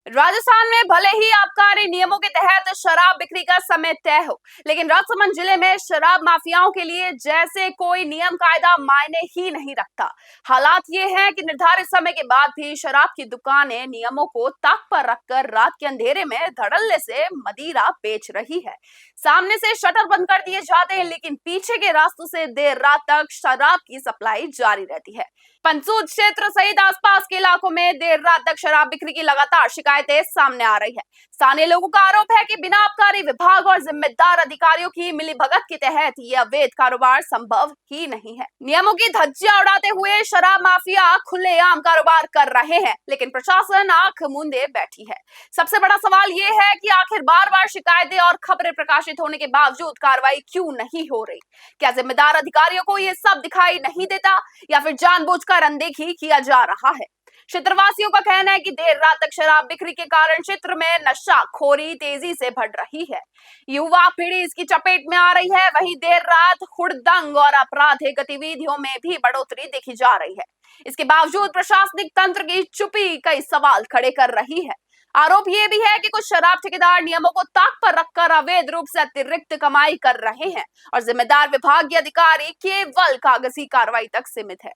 राजस्थान में भले ही आबकारी नियमों के तहत शराब बिक्री का समय तय हो, लेकिन राजसमंद जिले में शराब माफियाओं के लिए जैसे कोई नियम कायदा मायने ही नहीं रखता। हालात ये हैं कि निर्धारित समय के बाद भी शराब की दुकानें नियमों को ताक पर रखकर रात के अंधेरे में धड़ल्ले से मदिरा बेच रही है। सामने से शटर बंद कर दिए जाते हैं, लेकिन पीछे के रास्तों से देर रात तक शराब की सप्लाई जारी रहती है। पंसूद क्षेत्र सहित आसपास के इलाकों में देर रात तक शराब बिक्री की लगातार शिकायतें सामने आ रही है। स्थानीय लोगों का आरोप है कि बिना आबकारी विभाग और जिम्मेदार अधिकारियों की मिलीभगत के तहत ये अवैध कारोबार संभव ही नहीं है। नियमों की धज्जियां उड़ाते हुए शराब माफिया खुलेआम कारोबार कर रहे हैं, लेकिन प्रशासन आंख मूंदे बैठी है। सबसे बड़ा सवाल ये है कि आखिर बार बार शिकायतें और खबरें प्रकाशित होने के बावजूद कार्रवाई क्यों नहीं हो रही? क्या जिम्मेदार अधिकारियों को ये सब दिखाई नहीं देता, या फिर जानबूझकर अनदेखी किया जा रहा है? क्षेत्रवासियों का कहना है कि देर रात तक शराब बिक्री के कारण क्षेत्र में नशाखोरी तेजी से बढ़ रही है। युवा पीढ़ी इसकी चपेट में आ रही है। वहीं देर रात हुड़दंग और आपराधिक गतिविधियों में भी बढ़ोतरी देखी जा रही है। इसके बावजूद प्रशासनिक तंत्र की चुप्पी कई सवाल खड़े कर रही है। आरोप ये भी है कि कुछ शराब ठेकेदार नियमों को ताक पर रखकर अवैध रूप से अतिरिक्त कमाई कर रहे हैं और जिम्मेदार विभागीय अधिकारी केवल कागजी कार्रवाई तक सीमित है।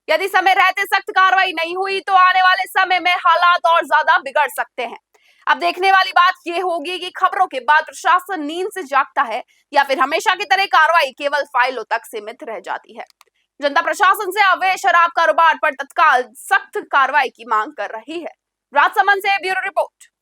यदि समय रहते सख्त कार्रवाई नहीं हुई तो आने वाले समय में हालात और ज्यादा बिगड़ सकते हैं। अब देखने वाली बात यह होगी कि खबरों के बाद प्रशासन नींद से जागता है, या फिर हमेशा की तरह कार्रवाई केवल फाइलों तक सीमित रह जाती है। जनता प्रशासन से अवैध शराब कारोबार पर तत्काल सख्त कार्रवाई की मांग कर रही है। राजसमंद से ब्यूरो रिपोर्ट।